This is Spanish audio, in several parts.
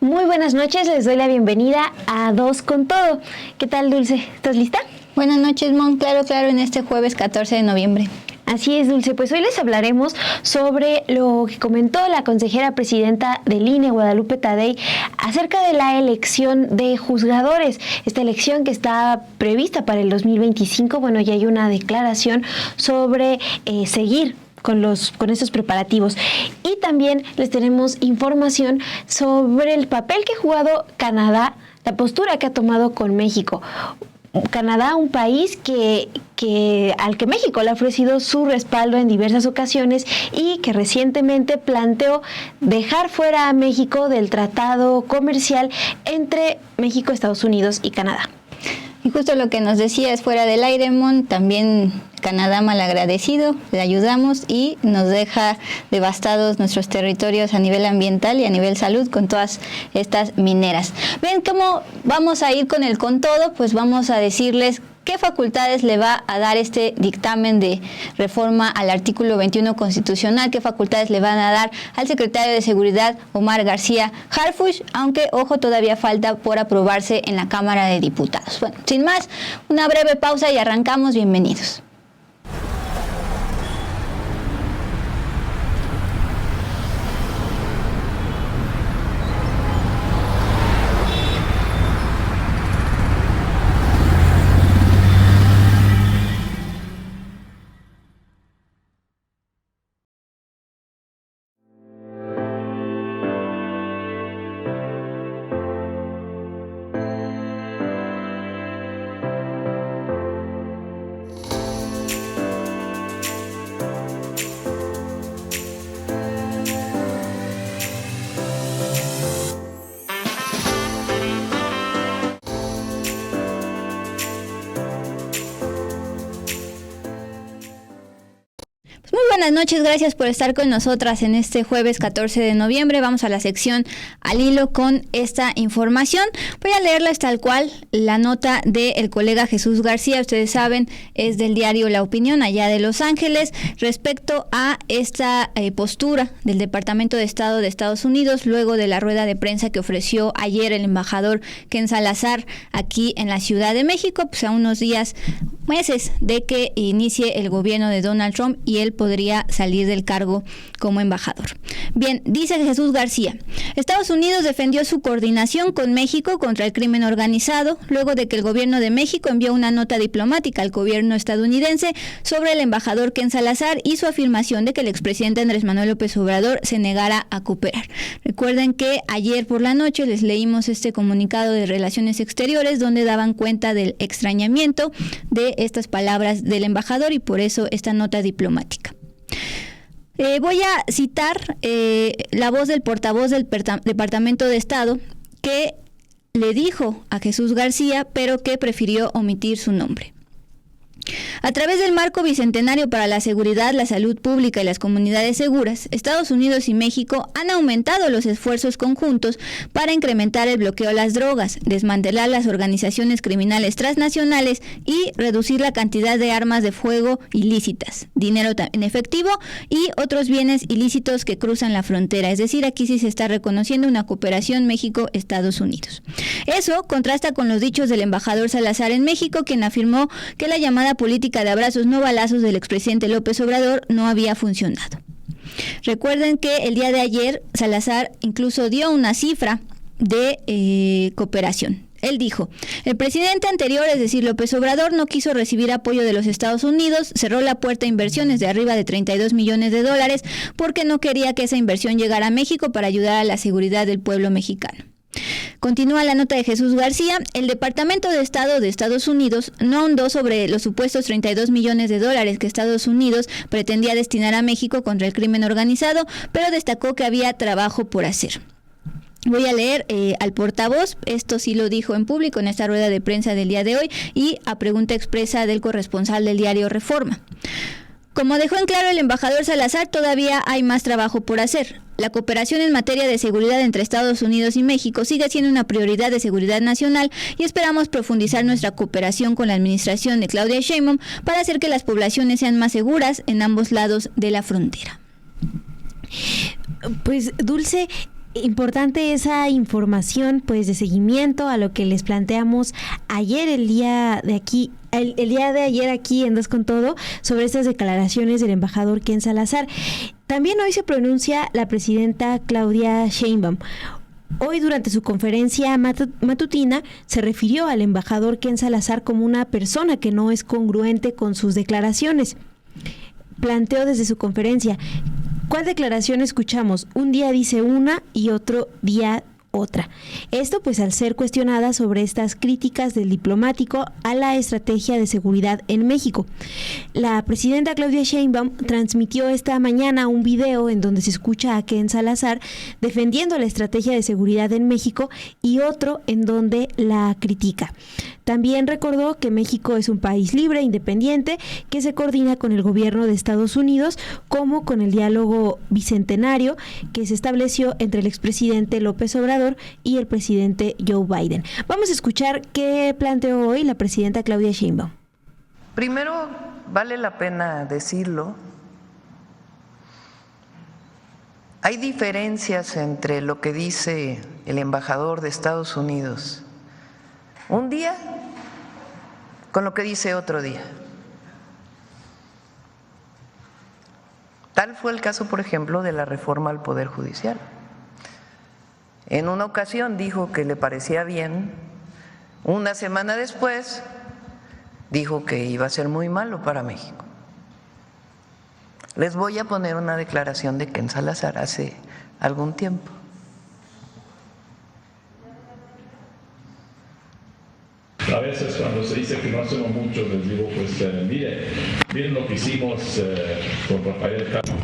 Muy buenas noches, les doy la bienvenida a Dos con Todo. ¿Qué tal, Dulce? ¿Estás lista? Buenas noches, Mon. Claro, en este jueves 14 de noviembre. Así es, Dulce. Pues hoy les hablaremos sobre lo que comentó la consejera presidenta del INE, Guadalupe Tadei, acerca de la elección de juzgadores. Esta elección que está prevista para el 2025, bueno, ya hay una declaración sobre seguir con estos preparativos. Y también les tenemos información sobre el papel que ha jugado Canadá, la postura que ha tomado con México. Canadá, un país al que México le ha ofrecido su respaldo en diversas ocasiones y que recientemente planteó dejar fuera a México del tratado comercial entre México, Estados Unidos y Canadá. Y justo lo que nos decías fuera del aire, Mon, también Canadá malagradecido, le ayudamos y nos deja devastados nuestros territorios a nivel ambiental y a nivel salud con todas estas mineras. Bien, ¿cómo vamos a ir con todo? Pues vamos a decirles qué facultades le va a dar este dictamen de reforma al artículo 21 constitucional, qué facultades le van a dar al secretario de Seguridad, Omar García Harfuch, aunque, ojo, todavía falta por aprobarse en la Cámara de Diputados. Bueno, sin más, una breve pausa y arrancamos. Bienvenidos. Muy buenas noches, gracias por estar con nosotras en este jueves 14 de noviembre. Vamos a la sección Al Hilo con esta información. Voy a leerles tal cual la nota del colega Jesús García, ustedes saben, es del diario La Opinión, allá de Los Ángeles, respecto a esta postura del Departamento de Estado de Estados Unidos, luego de la rueda de prensa que ofreció ayer el embajador Ken Salazar aquí en la Ciudad de México, pues a unos meses de que inicie el gobierno de Donald Trump y él podría salir del cargo como embajador. Bien, dice Jesús García, Estados Unidos defendió su coordinación con México contra el crimen organizado luego de que el gobierno de México envió una nota diplomática al gobierno estadounidense sobre el embajador Ken Salazar y su afirmación de que el expresidente Andrés Manuel López Obrador se negara a cooperar. Recuerden que ayer por la noche les leímos este comunicado de Relaciones Exteriores donde daban cuenta del extrañamiento de estas palabras del embajador y por eso esta nota diplomática. Voy a citar la voz del portavoz del Departamento de Estado que le dijo a Jesús García, pero que prefirió omitir su nombre. A través del marco bicentenario para la seguridad, la salud pública y las comunidades seguras, Estados Unidos y México han aumentado los esfuerzos conjuntos para incrementar el bloqueo a las drogas, desmantelar las organizaciones criminales transnacionales y reducir la cantidad de armas de fuego ilícitas, dinero en efectivo y otros bienes ilícitos que cruzan la frontera. Es decir, aquí sí se está reconociendo una cooperación México-Estados Unidos. Eso contrasta con los dichos del embajador Salazar en México, quien afirmó que la llamada política de abrazos no balazos del expresidente López Obrador no había funcionado. Recuerden que el día de ayer Salazar incluso dio una cifra de cooperación. Él dijo, el presidente anterior, es decir, López Obrador, no quiso recibir apoyo de los Estados Unidos, cerró la puerta a inversiones de arriba de $32 millones porque no quería que esa inversión llegara a México para ayudar a la seguridad del pueblo mexicano. Continúa la nota de Jesús García. El Departamento de Estado de Estados Unidos no ahondó sobre los supuestos $32 millones que Estados Unidos pretendía destinar a México contra el crimen organizado, pero destacó que había trabajo por hacer. Voy a leer al portavoz, esto sí lo dijo en público en esta rueda de prensa del día de hoy y a pregunta expresa del corresponsal del diario Reforma. Como dejó en claro el embajador Salazar, todavía hay más trabajo por hacer. La cooperación en materia de seguridad entre Estados Unidos y México sigue siendo una prioridad de seguridad nacional y esperamos profundizar nuestra cooperación con la administración de Claudia Sheinbaum para hacer que las poblaciones sean más seguras en ambos lados de la frontera. Pues, Dulce, Importante esa información, pues, de seguimiento a lo que les planteamos ayer, el día de ayer aquí en Das con Todo, sobre estas declaraciones del embajador Ken Salazar. También hoy se pronuncia la presidenta Claudia Sheinbaum. Hoy, durante su conferencia matutina, se refirió al embajador Ken Salazar como una persona que no es congruente con sus declaraciones. Planteó desde su conferencia: ¿cuál declaración escuchamos? Un día dice una y otro día otra. Esto pues al ser cuestionada sobre estas críticas del diplomático a la estrategia de seguridad en México. La presidenta Claudia Sheinbaum transmitió esta mañana un video en donde se escucha a Ken Salazar defendiendo la estrategia de seguridad en México y otro en donde la critica. También recordó que México es un país libre, independiente, que se coordina con el gobierno de Estados Unidos, como con el diálogo bicentenario que se estableció entre el expresidente López Obrador y el presidente Joe Biden. Vamos a escuchar qué planteó hoy la presidenta Claudia Sheinbaum. Primero, vale la pena decirlo, hay diferencias entre lo que dice el embajador de Estados Unidos un día con lo que dice otro día. Tal fue el caso, por ejemplo, de la reforma al Poder Judicial. En una ocasión dijo que le parecía bien, una semana después dijo que iba a ser muy malo para México. Les voy a poner una declaración de Ken Salazar hace algún tiempo. A veces cuando se dice que no hacemos mucho, les digo, pues miren lo que hicimos con Rafael Castro,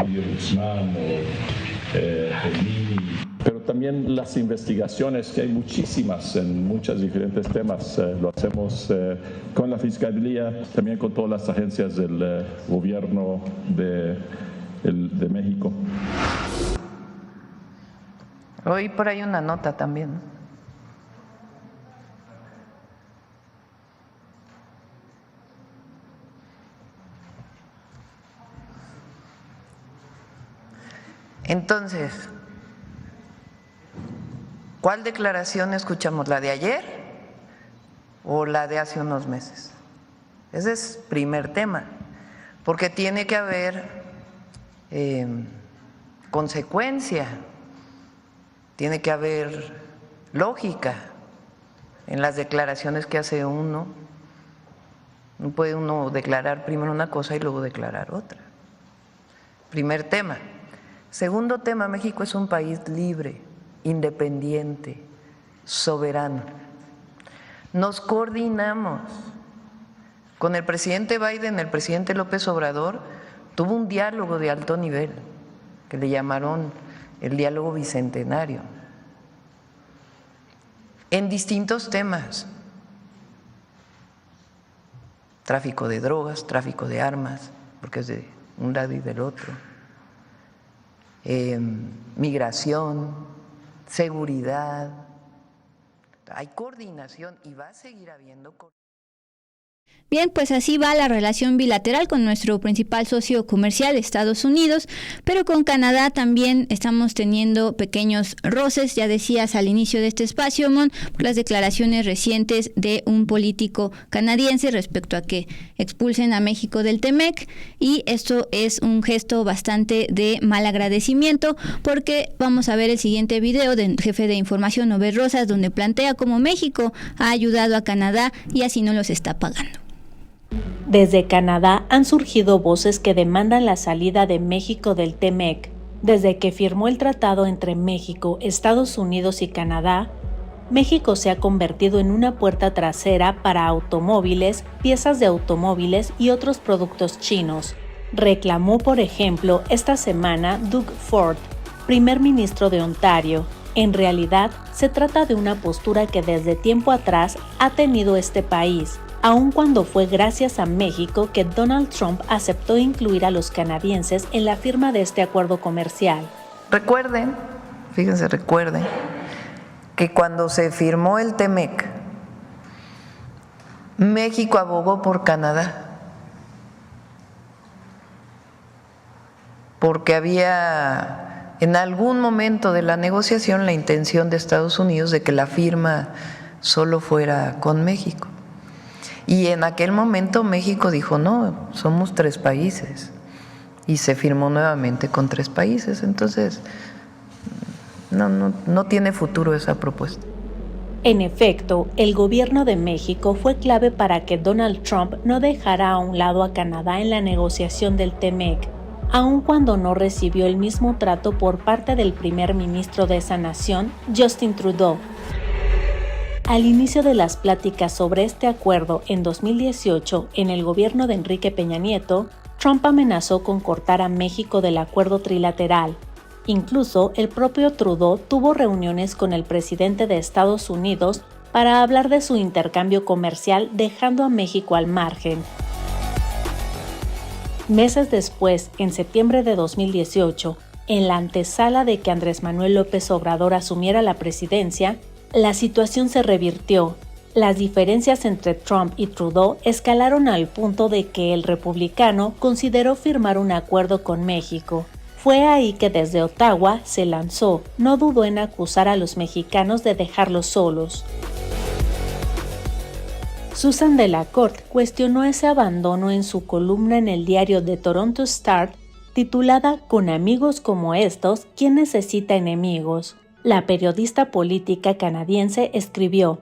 Ovidio Guzmán o Elini. Pero también las investigaciones, que hay muchísimas en muchos diferentes temas, lo hacemos con la Fiscalía, también con todas las agencias del gobierno de México. Hoy por ahí una nota también. Entonces, ¿cuál declaración escuchamos? ¿La de ayer o la de hace unos meses? Ese es el primer tema, porque tiene que haber consecuencia, tiene que haber lógica en las declaraciones que hace uno. No puede uno declarar primero una cosa y luego declarar otra. Primer tema. Segundo tema, México es un país libre, independiente, soberano. Nos coordinamos. Con el presidente Biden, el presidente López Obrador tuvo un diálogo de alto nivel, que le llamaron el diálogo bicentenario, en distintos temas: tráfico de drogas, tráfico de armas, porque es de un lado y del otro, migración, seguridad. Hay coordinación y va a seguir habiendo coordinación. Bien, pues así va la relación bilateral con nuestro principal socio comercial, Estados Unidos, pero con Canadá también estamos teniendo pequeños roces, ya decías al inicio de este espacio, Mon, por las declaraciones recientes de un político canadiense respecto a que expulsen a México del TEMEC, y esto es un gesto bastante de mal agradecimiento, porque vamos a ver el siguiente video del jefe de información, Obed Rosas, donde plantea cómo México ha ayudado a Canadá y así no los está pagando. Desde Canadá han surgido voces que demandan la salida de México del TEMEC. Desde que firmó el tratado entre México, Estados Unidos y Canadá, México se ha convertido en una puerta trasera para automóviles, piezas de automóviles y otros productos chinos. Reclamó, por ejemplo, esta semana Doug Ford, primer ministro de Ontario. En realidad, se trata de una postura que desde tiempo atrás ha tenido este país, aun cuando fue gracias a México que Donald Trump aceptó incluir a los canadienses en la firma de este acuerdo comercial. Recuerden que cuando se firmó el TEMEC, México abogó por Canadá, porque había en algún momento de la negociación la intención de Estados Unidos de que la firma solo fuera con México. Y en aquel momento México dijo, no, somos 3 países. Y se firmó nuevamente con 3 países. Entonces, no tiene futuro esa propuesta. En efecto, el gobierno de México fue clave para que Donald Trump no dejara a un lado a Canadá en la negociación del TMEC, aun cuando no recibió el mismo trato por parte del primer ministro de esa nación, Justin Trudeau. Al inicio de las pláticas sobre este acuerdo en 2018, en el gobierno de Enrique Peña Nieto, Trump amenazó con cortar a México del acuerdo trilateral. Incluso el propio Trudeau tuvo reuniones con el presidente de Estados Unidos para hablar de su intercambio comercial, dejando a México al margen. Meses después, en septiembre de 2018, en la antesala de que Andrés Manuel López Obrador asumiera la presidencia, la situación se revirtió. Las diferencias entre Trump y Trudeau escalaron al punto de que el republicano consideró firmar un acuerdo con México. Fue ahí que desde Ottawa se lanzó, no dudó en acusar a los mexicanos de dejarlos solos. Susan Delacourt cuestionó ese abandono en su columna en el diario The Toronto Star, titulada Con amigos como estos, ¿quién necesita enemigos? La periodista política canadiense escribió: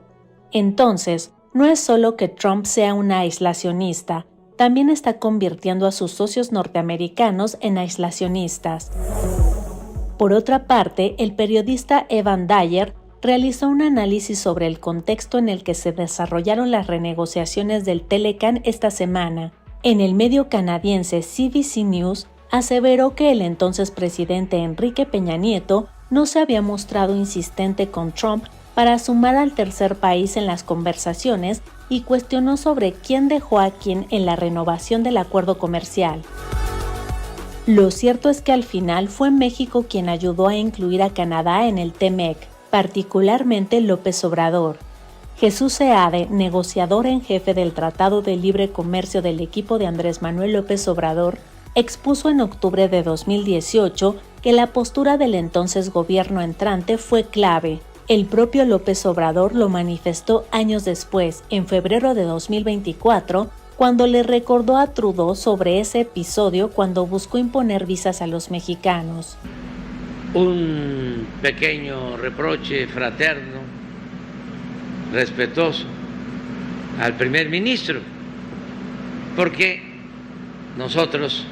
entonces, no es solo que Trump sea un aislacionista, también está convirtiendo a sus socios norteamericanos en aislacionistas. Por otra parte, el periodista Evan Dyer realizó un análisis sobre el contexto en el que se desarrollaron las renegociaciones del Telecan esta semana. En el medio canadiense CBC News aseveró que el entonces presidente Enrique Peña Nieto no se había mostrado insistente con Trump para sumar al tercer país en las conversaciones y cuestionó sobre quién dejó a quién en la renovación del acuerdo comercial. Lo cierto es que al final fue México quien ayudó a incluir a Canadá en el TMEC, particularmente López Obrador. Jesús Seade, negociador en jefe del Tratado de Libre Comercio del equipo de Andrés Manuel López Obrador, expuso en octubre de 2018 que la postura del entonces gobierno entrante fue clave. El propio López Obrador lo manifestó años después, en febrero de 2024, cuando le recordó a Trudeau sobre ese episodio cuando buscó imponer visas a los mexicanos. Un pequeño reproche fraterno, respetuoso al primer ministro, porque nosotros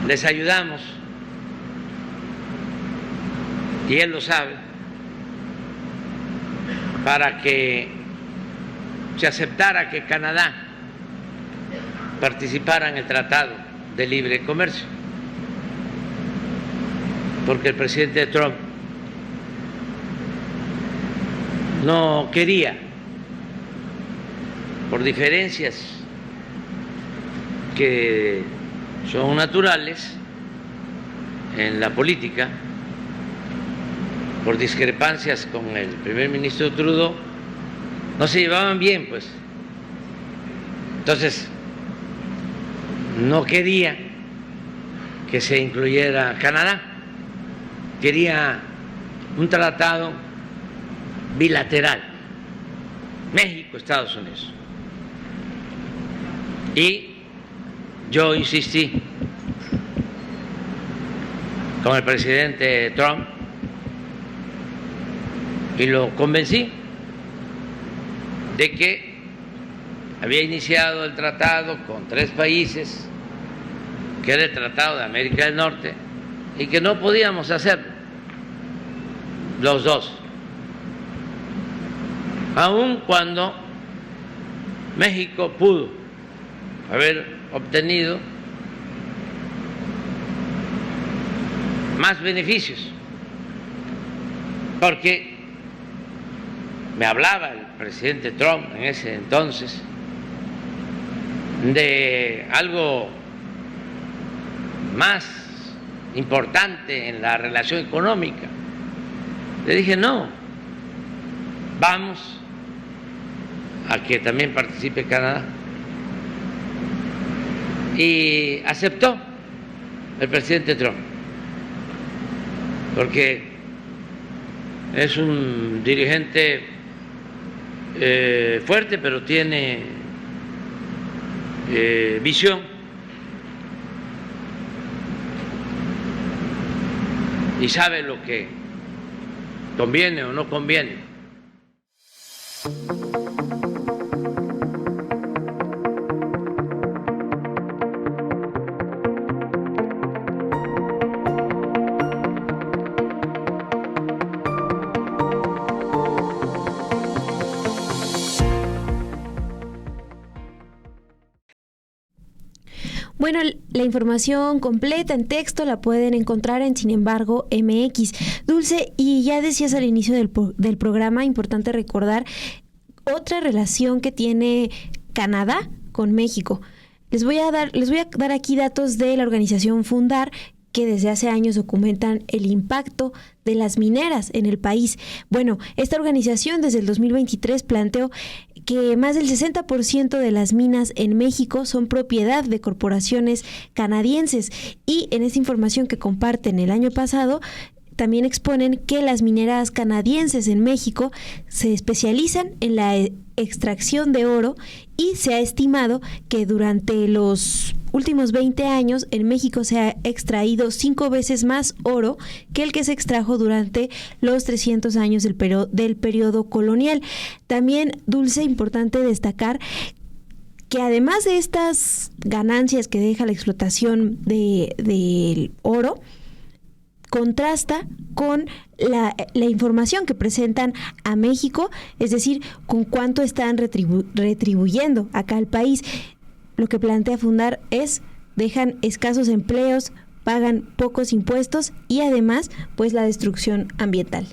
les ayudamos, y él lo sabe, para que se aceptara que Canadá participara en el Tratado de Libre Comercio, porque el presidente Trump no quería, por diferencias que son naturales en la política, por discrepancias con el primer ministro Trudeau, no se llevaban bien, pues. Entonces, no quería que se incluyera Canadá, quería un tratado bilateral, México-Estados Unidos. Y yo insistí con el presidente Trump y lo convencí de que había iniciado el tratado con 3 países, que era el Tratado de América del Norte, y que no podíamos hacerlo los dos, aun cuando México pudo haber obtenido más beneficios, porque me hablaba el presidente Trump en ese entonces de algo más importante en la relación económica. Le dije, no, vamos a que también participe Canadá. Y aceptó el presidente Trump. porque es un dirigente fuerte, pero tiene visión. Y sabe lo que conviene o no conviene. Bueno, la información completa en texto la pueden encontrar en Sin embargo MX. Dulce, y ya decías al inicio del programa, importante recordar otra relación que tiene Canadá con México. Les voy a dar aquí datos de la organización Fundar, que desde hace años documentan el impacto de las mineras en el país. Bueno, esta organización desde el 2023 planteó que más del 60% de las minas en México son propiedad de corporaciones canadienses, y en esta información que comparten el año pasado también exponen que las mineras canadienses en México se especializan en la extracción de oro, y se ha estimado que durante los últimos 20 años en México se ha extraído 5 veces más oro que el que se extrajo durante los 300 años del periodo colonial. También, Dulce, importante destacar que además de estas ganancias que deja la explotación del oro, contrasta con la información que presentan a México, es decir, con cuánto están retribuyendo acá al país. Lo que plantea Fundar es: dejan escasos empleos, pagan pocos impuestos y además, pues, la destrucción ambiental.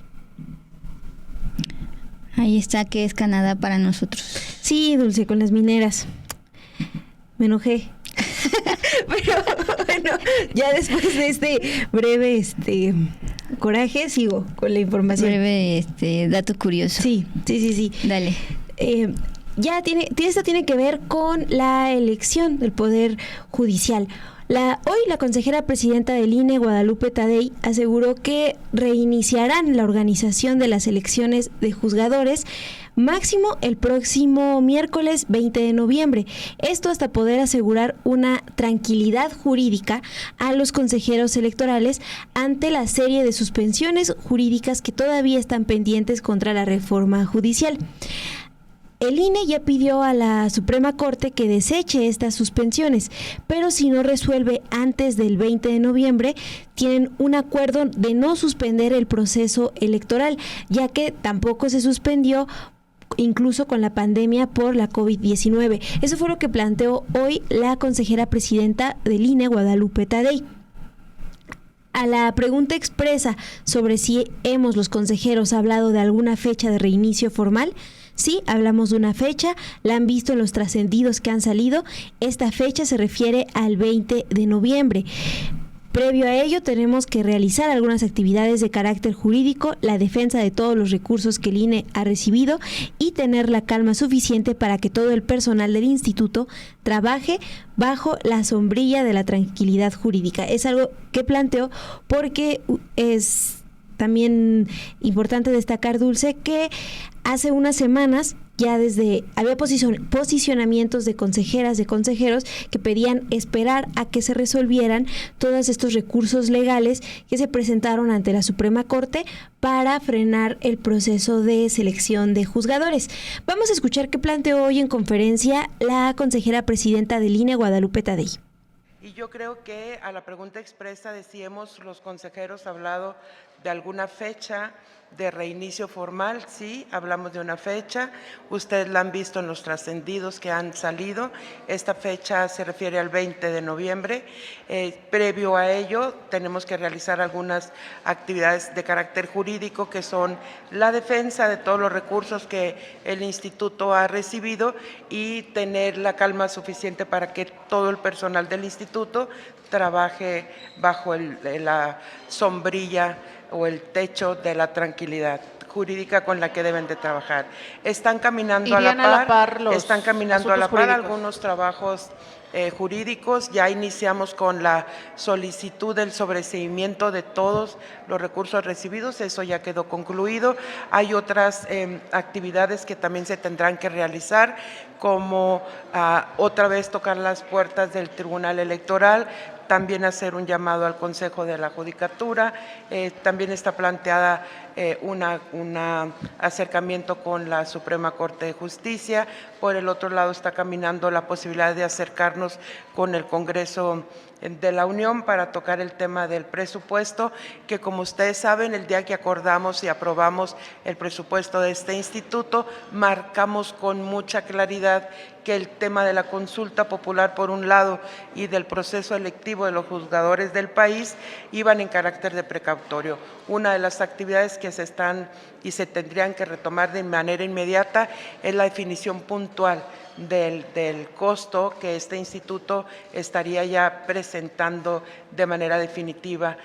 Ahí está, que es Canadá para nosotros. Sí, Dulce, con las mineras. Me enojé. Pero bueno, ya después de este breve coraje, sigo con la información. Breve dato curioso. Sí. Dale. Esto tiene que ver con la elección del Poder Judicial. Hoy la consejera presidenta del INE, Guadalupe Tadei, aseguró que reiniciarán la organización de las elecciones de juzgadores máximo el próximo miércoles 20 de noviembre. Esto hasta poder asegurar una tranquilidad jurídica a los consejeros electorales ante la serie de suspensiones jurídicas que todavía están pendientes contra la reforma judicial. El INE ya pidió a la Suprema Corte que deseche estas suspensiones, pero si no resuelve antes del 20 de noviembre, tienen un acuerdo de no suspender el proceso electoral, ya que tampoco se suspendió incluso con la pandemia por la COVID-19. Eso fue lo que planteó hoy la consejera presidenta del INE, Guadalupe Tadei. A la pregunta expresa sobre si los consejeros, hablado de alguna fecha de reinicio formal, sí, hablamos de una fecha, la han visto en los trascendidos que han salido. Esta fecha se refiere al 20 de noviembre. Previo a ello, tenemos que realizar algunas actividades de carácter jurídico, la defensa de todos los recursos que el INE ha recibido y tener la calma suficiente para que todo el personal del instituto trabaje bajo la sombrilla de la tranquilidad jurídica. Es algo que planteo porque es también importante destacar, Dulce, que hace unas semanas ya había posicionamientos de consejeras, de consejeros que pedían esperar a que se resolvieran todos estos recursos legales que se presentaron ante la Suprema Corte para frenar el proceso de selección de juzgadores. Vamos a escuchar qué planteó hoy en conferencia la consejera presidenta del INE, Guadalupe Tadei. Y yo creo que a la pregunta expresa de si los consejeros hablado de alguna fecha de reinicio formal, sí, hablamos de una fecha, ustedes la han visto en los trascendidos que han salido, esta fecha se refiere al 20 de noviembre, previo a ello tenemos que realizar algunas actividades de carácter jurídico que son la defensa de todos los recursos que el instituto ha recibido y tener la calma suficiente para que todo el personal del instituto trabaje bajo la sombrilla o el techo de la tranquilidad jurídica con la que deben de trabajar. Están caminando a la par algunos trabajos jurídicos. Ya iniciamos con la solicitud del sobreseimiento de todos los recursos recibidos, eso ya quedó concluido. Hay otras actividades que también se tendrán que realizar, como otra vez tocar las puertas del Tribunal Electoral, también hacer un llamado al Consejo de la Judicatura. También está planteada un acercamiento con la Suprema Corte de Justicia. Por el otro lado está caminando la posibilidad de acercarnos con el Congreso de la Unión para tocar el tema del presupuesto, que como ustedes saben, el día que acordamos y aprobamos el presupuesto de este instituto, marcamos con mucha claridad que el tema de la consulta popular por un lado y del proceso electivo de los juzgadores del país iban en carácter de precautorio. Una de las actividades que se están y se tendrían que retomar de manera inmediata es la definición puntual del costo que este instituto estaría ya presentando de manera definitiva,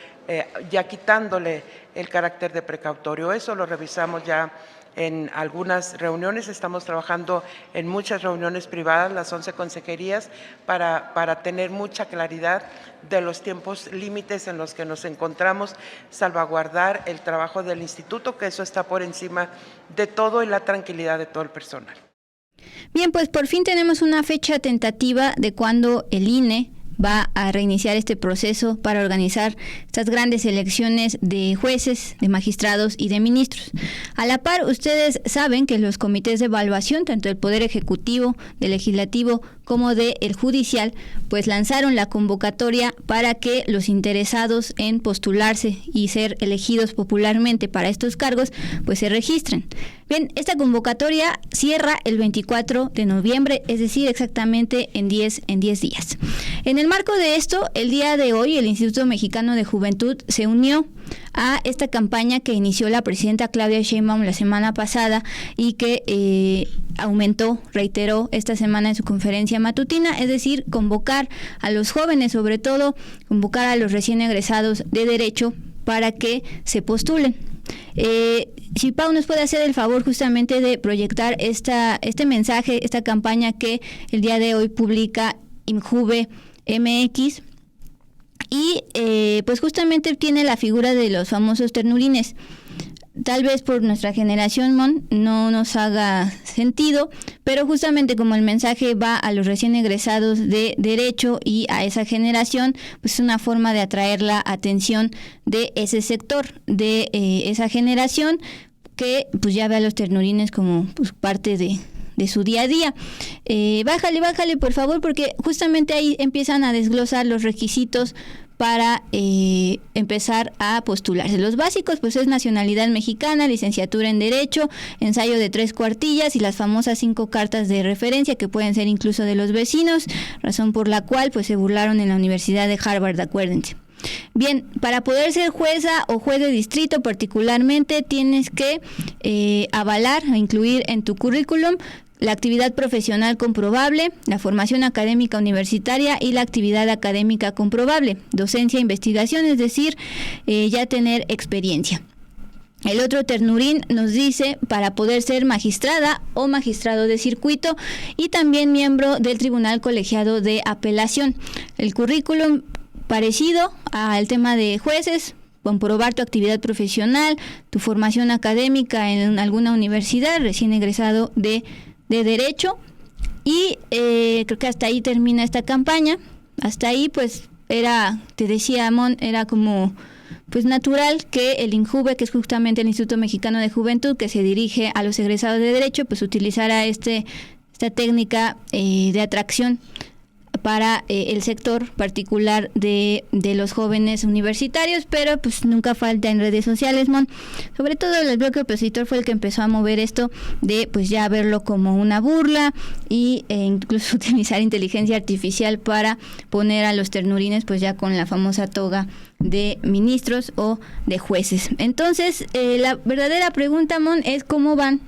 ya quitándole el carácter de precautorio. Eso lo revisamos ya en algunas reuniones, estamos trabajando en muchas reuniones privadas, las 11 consejerías, para tener mucha claridad de los tiempos límites en los que nos encontramos, salvaguardar el trabajo del instituto, que eso está por encima de todo, y la tranquilidad de todo el personal. Bien, pues por fin tenemos una fecha tentativa de cuando el INE va a reiniciar este proceso para organizar estas grandes elecciones de jueces, de magistrados y de ministros. A la par, ustedes saben que los comités de evaluación, tanto del Poder Ejecutivo, del Legislativo, como del Judicial, pues lanzaron la convocatoria para que los interesados en postularse y ser elegidos popularmente para estos cargos, pues se registren. Bien, esta convocatoria cierra el 24 de noviembre, es decir, exactamente en 10 días. En el marco de esto, el día de hoy, el Instituto Mexicano de Juventud se unió a esta campaña que inició la presidenta Claudia Sheinbaum la semana pasada y que reiteró esta semana en su conferencia matutina, es decir, convocar a los jóvenes, sobre todo convocar a los recién egresados de Derecho para que se postulen. Si Pau nos puede hacer el favor justamente de proyectar este mensaje, esta campaña que el día de hoy publica INJUVE MX, y pues justamente tiene la figura de los famosos ternurines. Tal vez por nuestra generación, Mon, no nos haga sentido, pero justamente como el mensaje va a los recién egresados de Derecho y a esa generación, pues es una forma de atraer la atención de ese sector, de esa generación que pues ya ve a los ternurines como pues parte de su día a día. Bájale por favor, porque justamente ahí empiezan a desglosar los requisitos para empezar a postularse. Los básicos pues es nacionalidad mexicana, licenciatura en Derecho, ensayo de 3 cuartillas y las famosas 5 cartas de referencia que pueden ser incluso de los vecinos, razón por la cual pues se burlaron en la Universidad de Harvard, acuérdense. Bien, para poder ser jueza o juez de distrito particularmente tienes que avalar o incluir en tu currículum la actividad profesional comprobable, la formación académica universitaria y la actividad académica comprobable, docencia e investigación, es decir, ya tener experiencia. El otro ternurín nos dice para poder ser magistrada o magistrado de circuito y también miembro del Tribunal Colegiado de Apelación. El currículum parecido al tema de jueces, comprobar tu actividad profesional, tu formación académica en alguna universidad, recién egresado de Derecho, y creo que hasta ahí termina esta campaña. Hasta ahí pues te decía Mon, era como pues natural que el INJUVE, que es justamente el Instituto Mexicano de Juventud, que se dirige a los egresados de Derecho, pues utilizara esta técnica de atracción para el sector particular de los jóvenes universitarios, pero pues nunca falta en redes sociales, Mon. Sobre todo el bloque opositor fue el que empezó a mover esto de pues ya verlo como una burla y incluso utilizar inteligencia artificial para poner a los ternurines pues ya con la famosa toga de ministros o de jueces. Entonces, la verdadera pregunta, Mon, es cómo van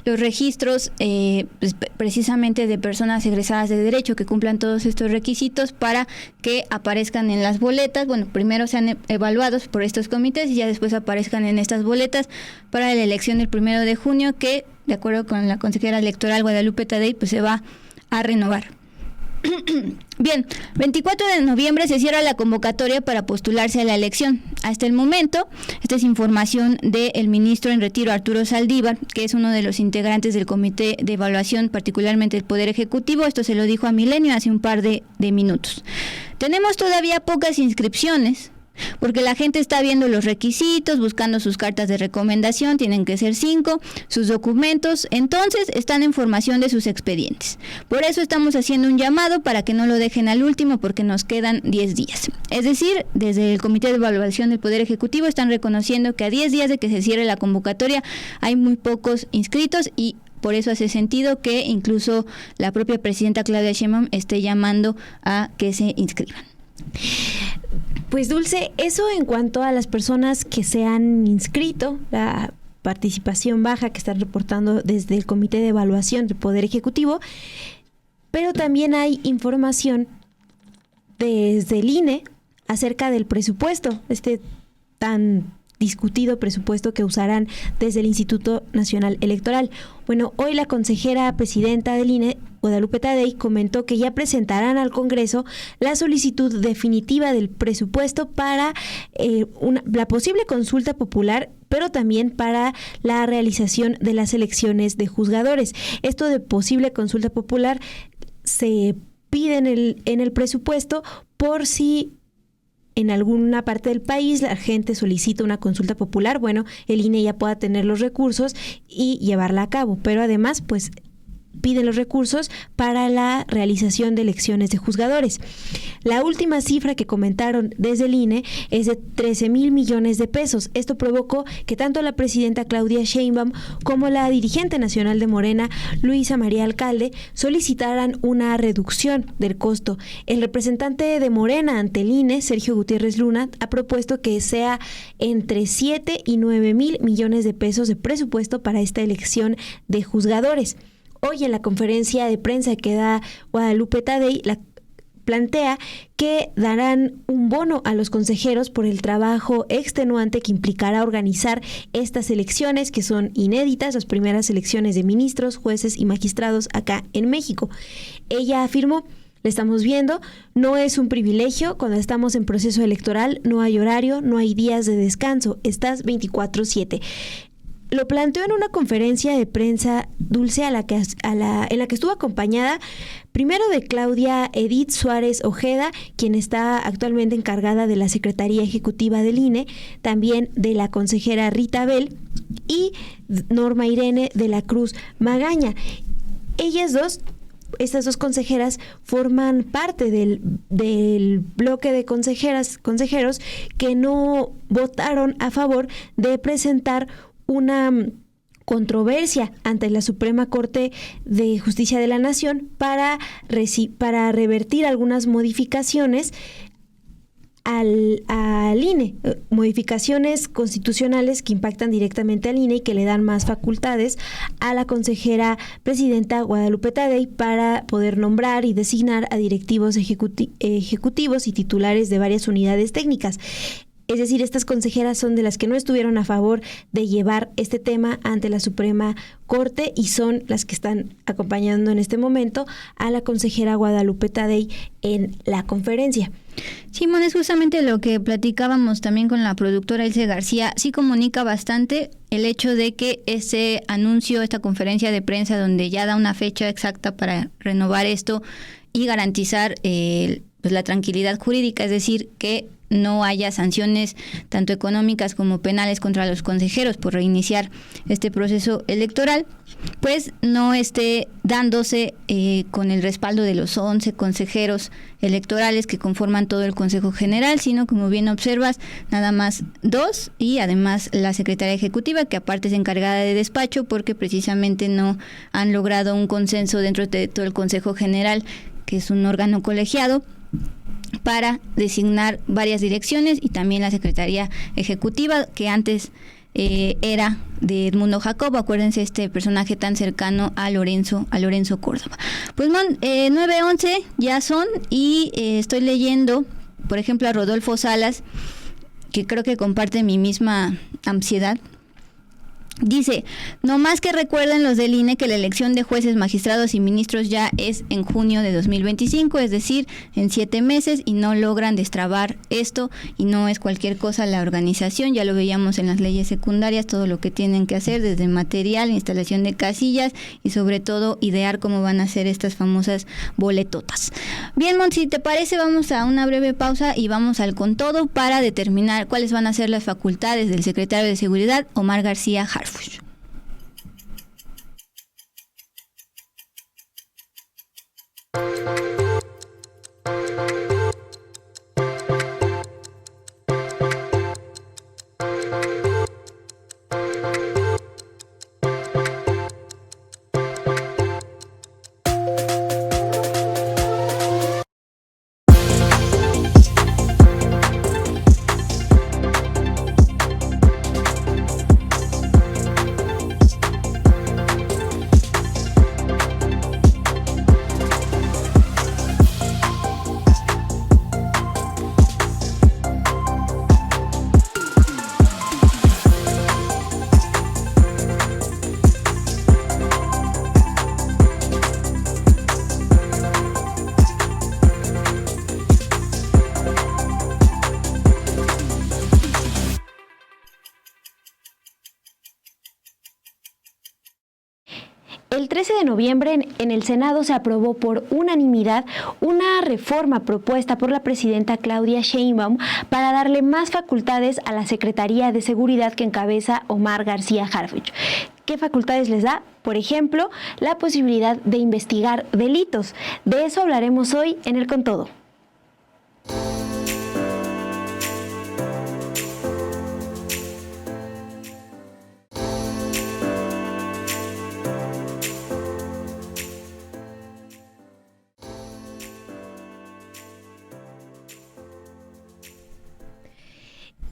los registros pues, precisamente de personas egresadas de Derecho que cumplan todos estos requisitos para que aparezcan en las boletas. Bueno, primero sean evaluados por estos comités y ya después aparezcan en estas boletas para la elección del 1 de junio, que de acuerdo con la consejera electoral Guadalupe Tadei pues se va a renovar. Bien, 24 de noviembre se cierra la convocatoria para postularse a la elección. Hasta el momento, esta es información del ministro en retiro Arturo Saldívar, que es uno de los integrantes del Comité de Evaluación, particularmente el Poder Ejecutivo. Esto se lo dijo a Milenio hace un par de minutos. Tenemos todavía pocas inscripciones, porque la gente está viendo los requisitos, buscando sus cartas de recomendación, tienen que ser 5, sus documentos, entonces están en formación de sus expedientes. Por eso estamos haciendo un llamado para que no lo dejen al último, porque nos quedan 10 días. Es decir, desde el Comité de Evaluación del Poder Ejecutivo están reconociendo que a 10 días de que se cierre la convocatoria hay muy pocos inscritos, y por eso hace sentido que incluso la propia presidenta Claudia Sheinbaum esté llamando a que se inscriban. Pues Dulce, eso en cuanto a las personas que se han inscrito, la participación baja que están reportando desde el Comité de Evaluación del Poder Ejecutivo, pero también hay información desde el INE acerca del presupuesto, tan discutido presupuesto que usarán desde el Instituto Nacional Electoral. Bueno, hoy la consejera presidenta del INE, Guadalupe Tadei, comentó que ya presentarán al Congreso la solicitud definitiva del presupuesto para la posible consulta popular, pero también para la realización de las elecciones de juzgadores. Esto de posible consulta popular se pide en el presupuesto por si en alguna parte del país la gente solicita una consulta popular, bueno, el INE ya pueda tener los recursos y llevarla a cabo, pero además, pues, piden los recursos para la realización de elecciones de juzgadores. La última cifra que comentaron desde el INE es de 13,000 millones de pesos. Esto provocó que tanto la presidenta Claudia Sheinbaum como la dirigente nacional de Morena, Luisa María Alcalde, solicitaran una reducción del costo. El representante de Morena ante el INE, Sergio Gutiérrez Luna, ha propuesto que sea entre 7 y 9,000 millones de pesos de presupuesto para esta elección de juzgadores. Hoy en la conferencia de prensa que da Guadalupe Tadei, plantea que darán un bono a los consejeros por el trabajo extenuante que implicará organizar estas elecciones, que son inéditas, las primeras elecciones de ministros, jueces y magistrados acá en México. Ella afirmó: le estamos viendo, no es un privilegio, cuando estamos en proceso electoral no hay horario, no hay días de descanso, estás 24/7. Lo planteó en una conferencia de prensa, Dulce, en la que estuvo acompañada primero de Claudia Edith Suárez Ojeda, quien está actualmente encargada de la Secretaría Ejecutiva del INE, también de la consejera Rita Bell y Norma Irene de la Cruz Magaña. Estas dos consejeras forman parte del bloque de consejeros que no votaron a favor de presentar una controversia ante la Suprema Corte de Justicia de la Nación para revertir algunas modificaciones al INE, modificaciones constitucionales que impactan directamente al INE y que le dan más facultades a la consejera presidenta Guadalupe Tadei para poder nombrar y designar a directivos ejecutivos y titulares de varias unidades técnicas. Es decir, estas consejeras son de las que no estuvieron a favor de llevar este tema ante la Suprema Corte y son las que están acompañando en este momento a la consejera Guadalupe Tadei en la conferencia. Simón, es justamente lo que platicábamos también con la productora Ilse García. Sí comunica bastante el hecho de que ese anuncio, esta conferencia de prensa donde ya da una fecha exacta para renovar esto y garantizar la tranquilidad jurídica, es decir, que no haya sanciones tanto económicas como penales contra los consejeros por reiniciar este proceso electoral, pues no esté dándose con el respaldo de los 11 consejeros electorales que conforman todo el Consejo General, sino, como bien observas, nada más 2 y además la Secretaría Ejecutiva, que aparte es encargada de despacho porque precisamente no han logrado un consenso dentro de todo el Consejo General, que es un órgano colegiado, para designar varias direcciones, y también la Secretaría Ejecutiva, que antes era de Edmundo Jacobo. Acuérdense, este personaje tan cercano a Lorenzo Córdoba. Pues 9:11 ya son, y estoy leyendo, por ejemplo, a Rodolfo Salas, que creo que comparte mi misma ansiedad. Dice, no más que recuerden los del INE que la elección de jueces, magistrados y ministros ya es en junio de 2025, es decir, en 7 meses, y no logran destrabar esto, y no es cualquier cosa la organización, ya lo veíamos en las leyes secundarias, todo lo que tienen que hacer, desde material, instalación de casillas, y sobre todo idear cómo van a hacer estas famosas boletotas. Bien, Mon, si te parece, vamos a una breve pausa y vamos al con todo para determinar cuáles van a ser las facultades del secretario de Seguridad, Omar García Harfuch. El 13 de noviembre en el Senado se aprobó por unanimidad una reforma propuesta por la presidenta Claudia Sheinbaum para darle más facultades a la Secretaría de Seguridad que encabeza Omar García Harfuch. ¿Qué facultades les da? Por ejemplo, la posibilidad de investigar delitos. De eso hablaremos hoy en el Con Todo.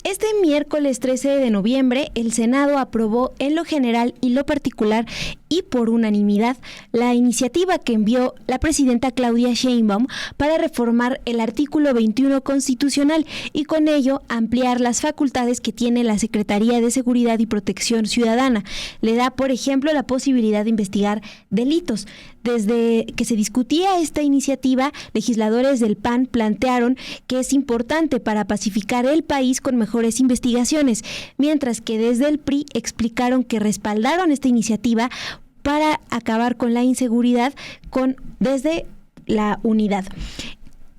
Este miércoles 13 de noviembre, el Senado aprobó en lo general y lo particular y por unanimidad la iniciativa que envió la presidenta Claudia Sheinbaum para reformar el artículo 21 constitucional y con ello ampliar las facultades que tiene la Secretaría de Seguridad y Protección Ciudadana. Le da, por ejemplo, la posibilidad de investigar delitos. Desde que se discutía esta iniciativa, legisladores del PAN plantearon que es importante para pacificar el país con mejores investigaciones, mientras que desde el PRI explicaron que respaldaron esta iniciativa para acabar con la inseguridad desde la unidad.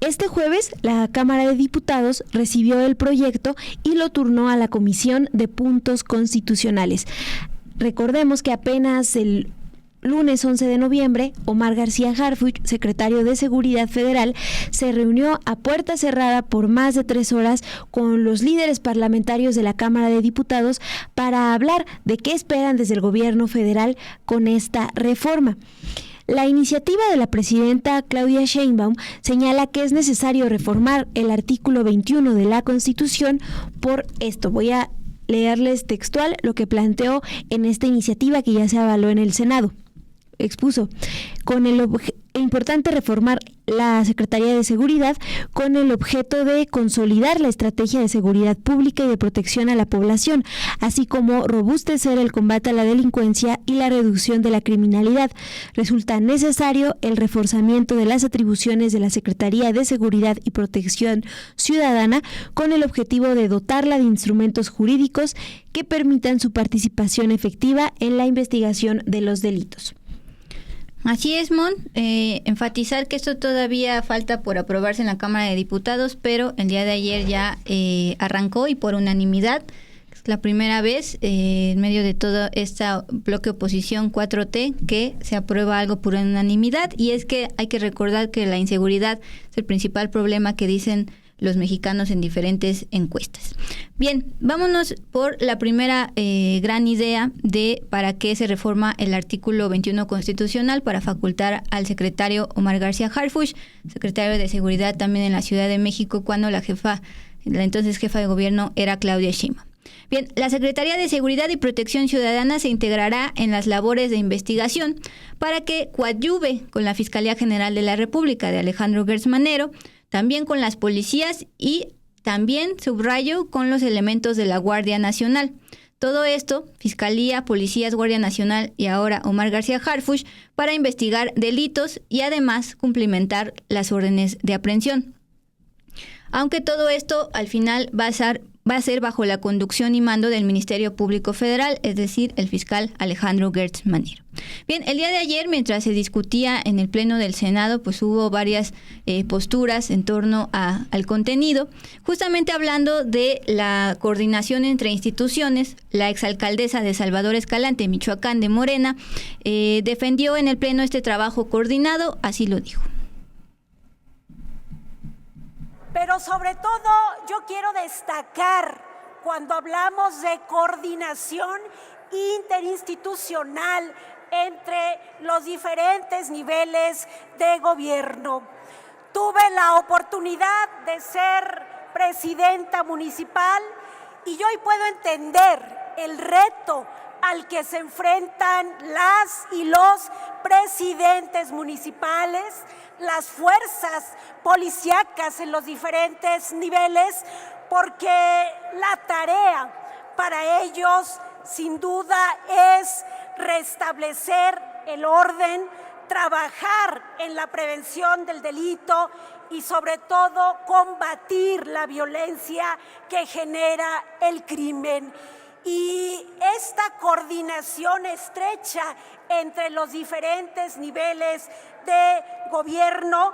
Este jueves, la Cámara de Diputados recibió el proyecto y lo turnó a la Comisión de Puntos Constitucionales. Recordemos que apenas el lunes 11 de noviembre, Omar García Harfuch, secretario de Seguridad Federal, se reunió a puerta cerrada por más de 3 horas con los líderes parlamentarios de la Cámara de Diputados para hablar de qué esperan desde el gobierno federal con esta reforma. La iniciativa de la presidenta Claudia Sheinbaum señala que es necesario reformar el artículo 21 de la Constitución por esto. Voy a leerles textual lo que planteó en esta iniciativa que ya se avaló en el Senado. Expuso, importante reformar la Secretaría de Seguridad con el objeto de consolidar la estrategia de seguridad pública y de protección a la población, así como robustecer el combate a la delincuencia y la reducción de la criminalidad. Resulta necesario el reforzamiento de las atribuciones de la Secretaría de Seguridad y Protección Ciudadana con el objetivo de dotarla de instrumentos jurídicos que permitan su participación efectiva en la investigación de los delitos. Así es, Mon. Enfatizar que esto todavía falta por aprobarse en la Cámara de Diputados, pero el día de ayer ya arrancó y por unanimidad. Es la primera vez en medio de todo este bloque oposición 4T que se aprueba algo por unanimidad, y es que hay que recordar que la inseguridad es el principal problema que dicen los mexicanos en diferentes encuestas. Bien, vámonos por la primera gran idea de para qué se reforma el artículo 21 constitucional para facultar al secretario Omar García Harfuch, secretario de Seguridad también en la Ciudad de México, cuando la entonces jefa de gobierno era Claudia Sheinbaum. Bien, la Secretaría de Seguridad y Protección Ciudadana se integrará en las labores de investigación para que coadyuve con la Fiscalía General de la República de Alejandro Gertz Manero, también con las policías y también, subrayo, con los elementos de la Guardia Nacional. Todo esto, Fiscalía, Policías, Guardia Nacional y ahora Omar García Harfuch, para investigar delitos y además cumplimentar las órdenes de aprehensión. Aunque todo esto al final va a ser bajo la conducción y mando del Ministerio Público Federal, es decir, el fiscal Alejandro Gertz Manero. Bien, el día de ayer, mientras se discutía en el Pleno del Senado, pues hubo varias posturas en torno al contenido. Justamente hablando de la coordinación entre instituciones, la exalcaldesa de Salvador Escalante, Michoacán, de Morena, defendió en el Pleno este trabajo coordinado, así lo dijo. Pero sobre todo yo quiero destacar cuando hablamos de coordinación interinstitucional entre los diferentes niveles de gobierno. Tuve la oportunidad de ser presidenta municipal y yo hoy puedo entender el reto al que se enfrentan las y los presidentes municipales, las fuerzas policíacas en los diferentes niveles, porque la tarea para ellos sin duda es restablecer el orden, trabajar en la prevención del delito y sobre todo combatir la violencia que genera el crimen. Y esta coordinación estrecha entre los diferentes niveles de gobierno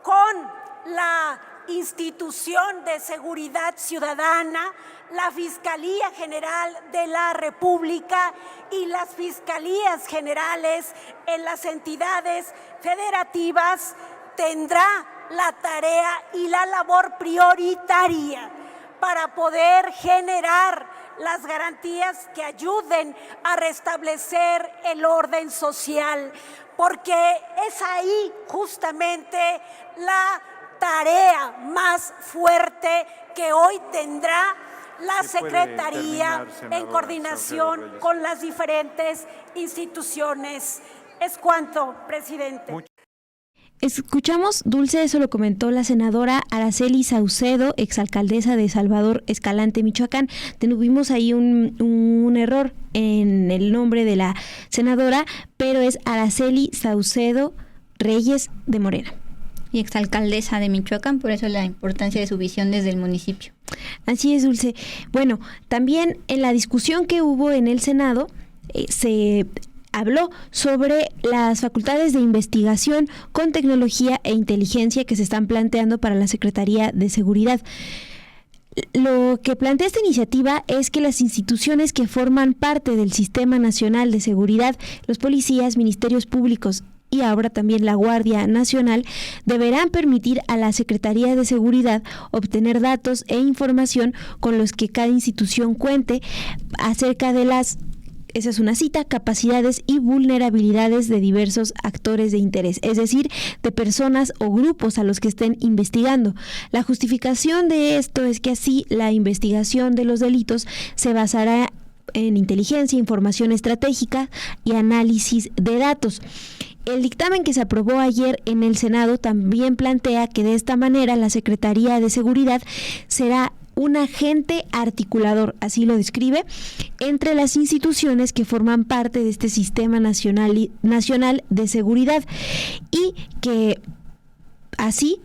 con la institución de seguridad ciudadana, la Fiscalía General de la República y las Fiscalías Generales en las entidades federativas tendrá la tarea y la labor prioritaria para poder generar las garantías que ayuden a restablecer el orden social, porque es ahí justamente la tarea más fuerte que hoy tendrá la Secretaría en coordinación con las diferentes instituciones. Es cuanto, presidente. Escuchamos, Dulce, eso lo comentó la senadora Araceli Saucedo, exalcaldesa de Salvador Escalante, Michoacán. Tuvimos ahí un error en el nombre de la senadora, pero es Araceli Saucedo Reyes de Morena. Y exalcaldesa de Michoacán, por eso la importancia de su visión desde el municipio. Así es, Dulce. Bueno, también en la discusión que hubo en el Senado, se habló sobre las facultades de investigación con tecnología e inteligencia que se están planteando para la Secretaría de Seguridad. Lo que plantea esta iniciativa es que las instituciones que forman parte del Sistema Nacional de Seguridad, los policías, ministerios públicos y ahora también la Guardia Nacional, deberán permitir a la Secretaría de Seguridad obtener datos e información con los que cada institución cuente acerca de las, esa es una cita, capacidades y vulnerabilidades de diversos actores de interés, es decir, de personas o grupos a los que estén investigando. La justificación de esto es que así la investigación de los delitos se basará en inteligencia, información estratégica y análisis de datos. El dictamen que se aprobó ayer en el Senado también plantea que de esta manera la Secretaría de Seguridad será un agente articulador, así lo describe, entre las instituciones que forman parte de este Sistema Nacional de Seguridad y que así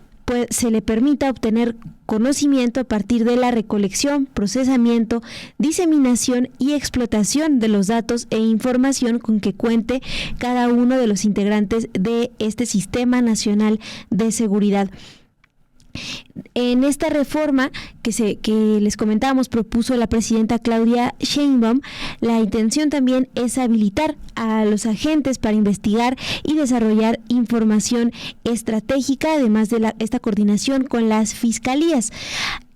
se le permita obtener conocimiento a partir de la recolección, procesamiento, diseminación y explotación de los datos e información con que cuente cada uno de los integrantes de este Sistema Nacional de Seguridad. En esta reforma que les comentábamos propuso la presidenta Claudia Sheinbaum, la intención también es habilitar a los agentes para investigar y desarrollar información estratégica, además de esta coordinación con las fiscalías.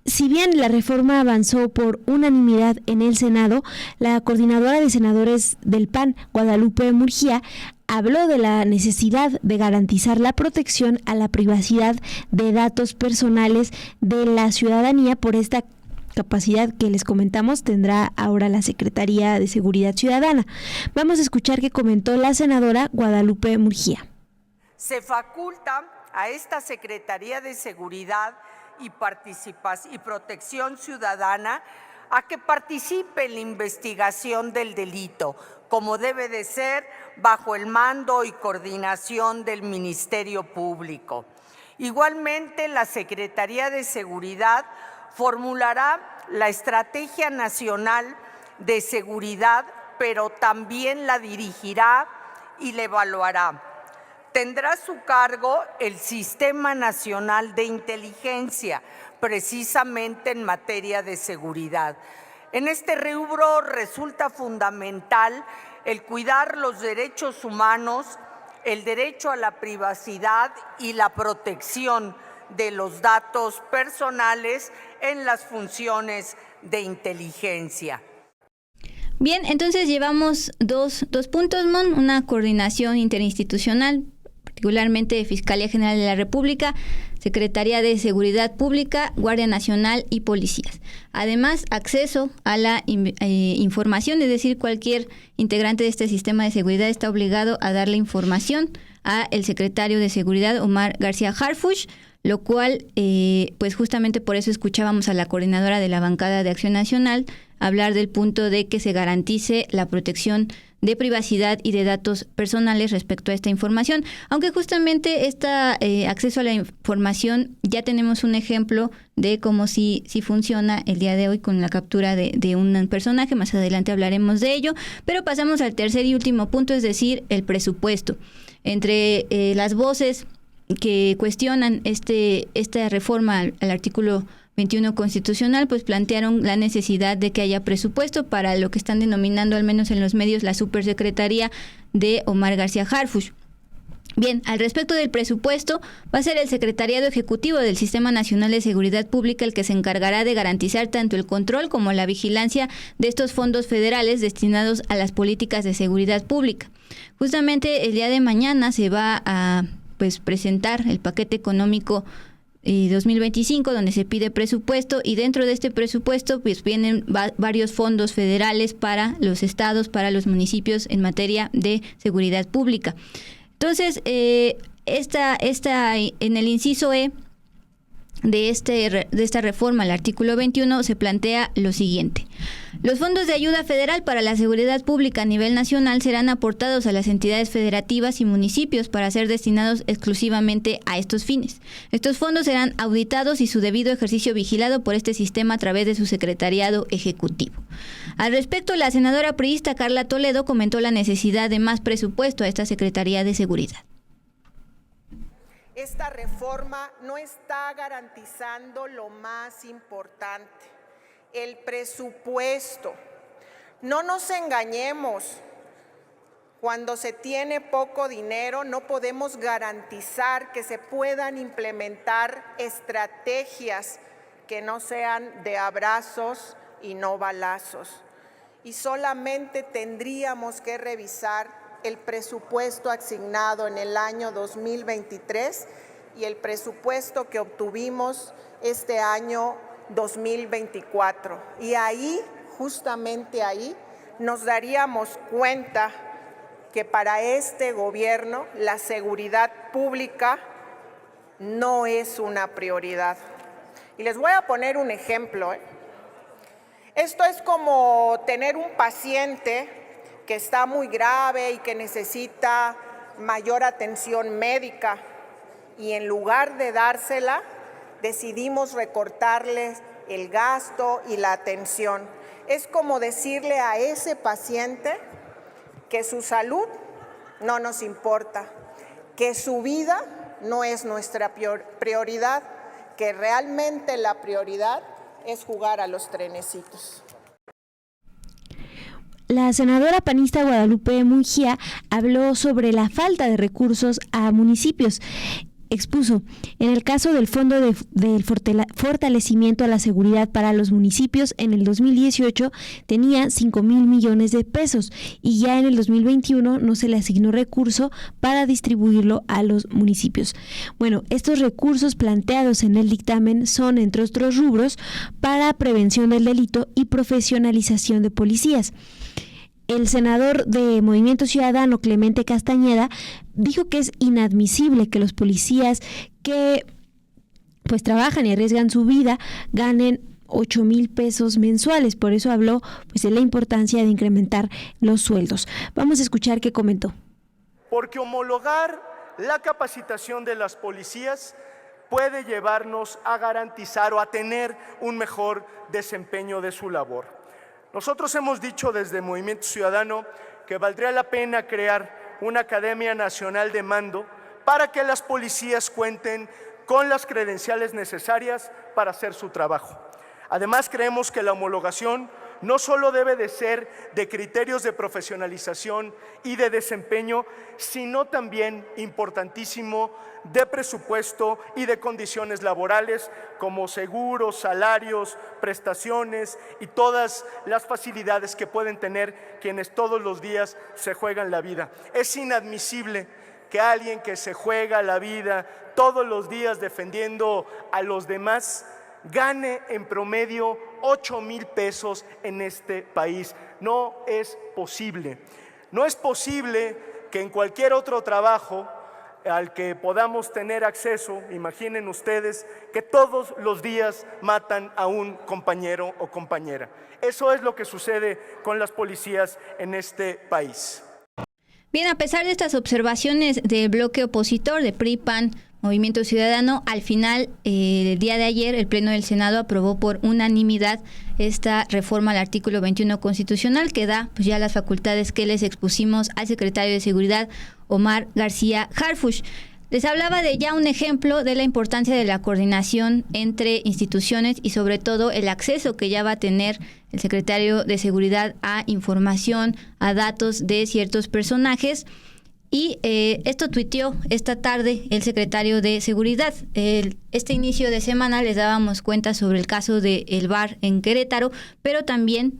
Si bien la reforma avanzó por unanimidad en el Senado, la coordinadora de senadores del PAN, Guadalupe Murguía, habló de la necesidad de garantizar la protección a la privacidad de datos personales de la ciudadanía. Por esta capacidad que les comentamos tendrá ahora la Secretaría de Seguridad Ciudadana. Vamos a escuchar qué comentó la senadora Guadalupe Murguía. Se faculta a esta Secretaría de Seguridad y Protección Ciudadana a que participe en la investigación del delito, como debe de ser, bajo el mando y coordinación del Ministerio Público. Igualmente, la Secretaría de Seguridad formulará la Estrategia Nacional de Seguridad, pero también la dirigirá y la evaluará. Tendrá a su cargo el Sistema Nacional de Inteligencia, precisamente en materia de seguridad. En este rubro resulta fundamental el cuidar los derechos humanos, el derecho a la privacidad y la protección de los datos personales en las funciones de inteligencia. Bien, entonces llevamos dos puntos, Mon, una coordinación interinstitucional, particularmente de Fiscalía General de la República, Secretaría de Seguridad Pública, Guardia Nacional y policías. Además, acceso a la información, es decir, cualquier integrante de este sistema de seguridad está obligado a darle información al secretario de Seguridad, Omar García Harfuch, lo cual, pues justamente por eso escuchábamos a la coordinadora de la bancada de Acción Nacional hablar del punto de que se garantice la protección de privacidad y de datos personales respecto a esta información. Aunque justamente este acceso a la información ya tenemos un ejemplo de cómo sí funciona el día de hoy con la captura de un personaje. Más adelante hablaremos de ello, pero pasamos al tercer y último punto, es decir, el presupuesto. Entre las voces que cuestionan esta reforma al artículo 21 constitucional, pues plantearon la necesidad de que haya presupuesto para lo que están denominando, al menos en los medios, la supersecretaría de Omar García Harfuch. Bien, al respecto del presupuesto, va a ser el Secretariado Ejecutivo del Sistema Nacional de Seguridad Pública el que se encargará de garantizar tanto el control como la vigilancia de estos fondos federales destinados a las políticas de seguridad pública. Justamente el día de mañana se va a presentar el paquete económico 2025, donde se pide presupuesto, y dentro de este presupuesto pues vienen varios fondos federales para los estados, para los municipios en materia de seguridad pública. Entonces, en el inciso E de esta reforma al artículo 21 se plantea lo siguiente: los fondos de ayuda federal para la seguridad pública a nivel nacional serán aportados a las entidades federativas y municipios para ser destinados exclusivamente a estos fines. Estos fondos serán auditados y su debido ejercicio vigilado por este sistema a través de su secretariado ejecutivo. Al respecto, la senadora priista Carla Toledo comentó la necesidad de más presupuesto a esta Secretaría de Seguridad. Esta reforma no está garantizando lo más importante, el presupuesto. No nos engañemos, cuando se tiene poco dinero no podemos garantizar que se puedan implementar estrategias que no sean de abrazos y no balazos. Y solamente tendríamos que revisar el presupuesto asignado en el año 2023 y el presupuesto que obtuvimos este año 2024. Y ahí, justamente ahí, nos daríamos cuenta que para este gobierno la seguridad pública no es una prioridad. Y les voy a poner un ejemplo. Esto es como tener un paciente que está muy grave y que necesita mayor atención médica, y en lugar de dársela, decidimos recortarles el gasto y la atención. Es como decirle a ese paciente que su salud no nos importa, que su vida no es nuestra prioridad, que realmente la prioridad es jugar a los trenecitos. La senadora panista Guadalupe Mungía habló sobre la falta de recursos a municipios. Expuso, en el caso del Fondo del Fortalecimiento a la Seguridad para los Municipios, en el 2018 tenía 5,000 millones de pesos y ya en el 2021 no se le asignó recurso para distribuirlo a los municipios. Bueno, estos recursos planteados en el dictamen son, entre otros rubros, para prevención del delito y profesionalización de policías. El senador de Movimiento Ciudadano, Clemente Castañeda, dijo que es inadmisible que los policías que trabajan y arriesgan su vida ganen 8,000 pesos mensuales. Por eso habló pues de la importancia de incrementar los sueldos. Vamos a escuchar qué comentó. Porque homologar la capacitación de las policías puede llevarnos a garantizar o a tener un mejor desempeño de su labor. Nosotros hemos dicho desde Movimiento Ciudadano que valdría la pena crear una Academia Nacional de Mando para que las policías cuenten con las credenciales necesarias para hacer su trabajo. Además, creemos que la homologación no solo debe de ser de criterios de profesionalización y de desempeño, sino también, importantísimo, de presupuesto y de condiciones laborales como seguros, salarios, prestaciones y todas las facilidades que pueden tener quienes todos los días se juegan la vida. Es inadmisible que alguien que se juega la vida todos los días defendiendo a los demás gane en promedio 8,000 pesos en este país. No es posible. No es posible que en cualquier otro trabajo al que podamos tener acceso, imaginen ustedes, que todos los días matan a un compañero o compañera. Eso es lo que sucede con las policías en este país. Bien, a pesar de estas observaciones del bloque opositor de PRI, PAN, Movimiento Ciudadano, al final, el día de ayer, el Pleno del Senado aprobó por unanimidad esta reforma al artículo 21 constitucional que da pues ya las facultades que les expusimos al secretario de Seguridad, Omar García Harfuch. Les hablaba de ya un ejemplo de la importancia de la coordinación entre instituciones y sobre todo el acceso que ya va a tener el secretario de Seguridad a información, a datos de ciertos personajes. Y esto tuiteó esta tarde el secretario de Seguridad. Este inicio de semana les dábamos cuenta sobre el caso del bar en Querétaro, pero también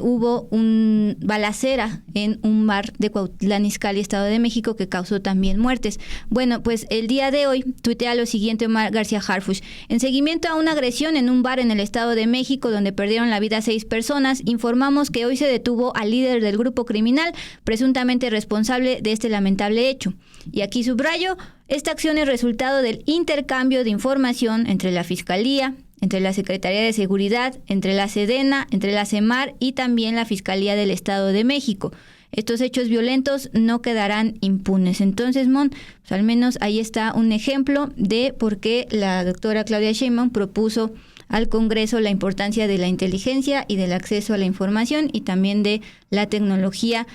hubo un balacera en un bar de Cuautitlán Izcalli, Estado de México, que causó también muertes. Bueno, pues el día de hoy tuitea lo siguiente Omar García Harfuch. En seguimiento a una agresión en un bar en el Estado de México, donde perdieron la vida 6 personas, informamos que hoy se detuvo al líder del grupo criminal, presuntamente responsable de este lamentable hecho. Y aquí subrayo, esta acción es resultado del intercambio de información entre la Fiscalía, entre la Secretaría de Seguridad, entre la Sedena, entre la CEMAR y también la Fiscalía del Estado de México. Estos hechos violentos no quedarán impunes. Entonces, pues al menos ahí está un ejemplo de por qué la doctora Claudia Sheinbaum propuso al Congreso la importancia de la inteligencia y del acceso a la información y también de la tecnología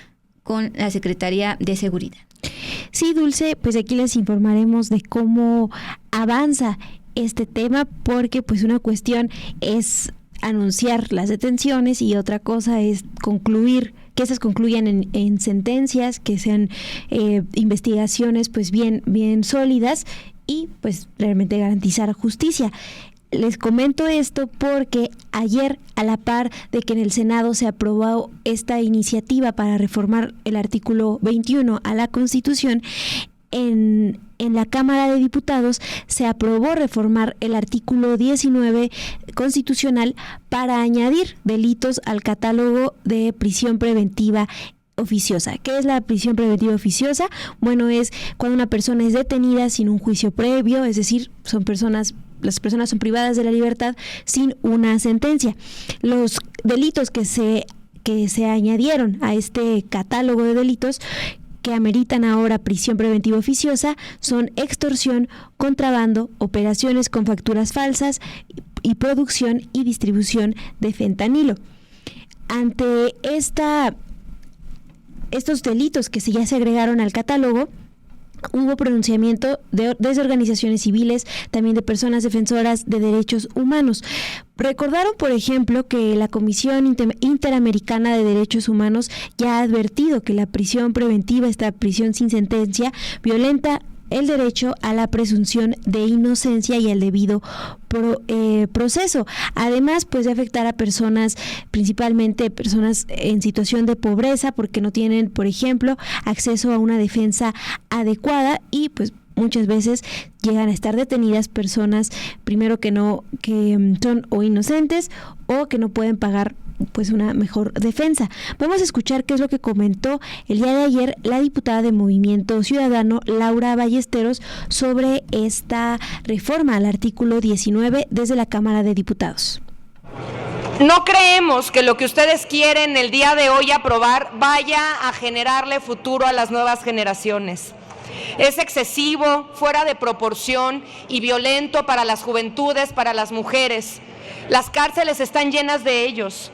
con la Secretaría de Seguridad. Sí, Dulce, pues aquí les informaremos de cómo avanza este tema, porque pues una cuestión es anunciar las detenciones y otra cosa es concluir, que esas concluyan en sentencias, que sean investigaciones pues bien sólidas y pues realmente garantizar justicia. Les comento esto porque ayer, a la par de que en el Senado se aprobó esta iniciativa para reformar el artículo 21 a la Constitución, en la Cámara de Diputados se aprobó reformar el artículo 19 constitucional para añadir delitos al catálogo de prisión preventiva oficiosa. ¿Qué es la prisión preventiva oficiosa? Bueno, es cuando una persona es detenida sin un juicio previo, es decir, las personas son privadas de la libertad sin una sentencia. Los delitos que se añadieron a este catálogo de delitos que ameritan ahora prisión preventiva oficiosa son extorsión, contrabando, operaciones con facturas falsas y producción y distribución de fentanilo. Ante estos delitos que ya se agregaron al catálogo, hubo pronunciamiento desde organizaciones civiles, también de personas defensoras de derechos humanos. Recordaron, por ejemplo, que la Comisión Interamericana de Derechos Humanos ya ha advertido que la prisión preventiva, esta prisión sin sentencia, violenta el derecho a la presunción de inocencia y al debido proceso. Además, pues de afectar a personas, principalmente personas en situación de pobreza, porque no tienen, por ejemplo, acceso a una defensa adecuada y pues muchas veces llegan a estar detenidas personas, primero que son o inocentes o que no pueden pagar pues una mejor defensa. Vamos a escuchar qué es lo que comentó el día de ayer la diputada de Movimiento Ciudadano, Laura Ballesteros, sobre esta reforma al artículo 19 desde la Cámara de Diputados. No creemos que lo que ustedes quieren el día de hoy aprobar vaya a generarle futuro a las nuevas generaciones. Es excesivo, fuera de proporción y violento para las juventudes, para las mujeres. Las cárceles están llenas de ellos.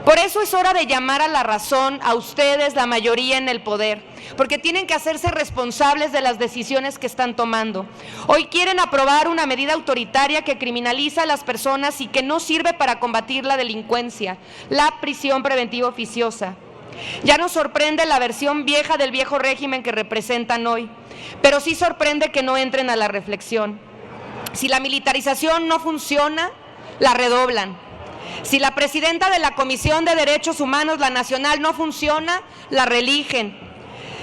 Por eso es hora de llamar a la razón a ustedes, la mayoría en el poder, porque tienen que hacerse responsables de las decisiones que están tomando. Hoy quieren aprobar una medida autoritaria que criminaliza a las personas y que no sirve para combatir la delincuencia, la prisión preventiva oficiosa. Ya nos sorprende la versión vieja del viejo régimen que representan hoy, pero sí sorprende que no entren a la reflexión. Si la militarización no funciona, la redoblan. Si la presidenta de la Comisión de Derechos Humanos, la nacional, no funciona, la reeligen.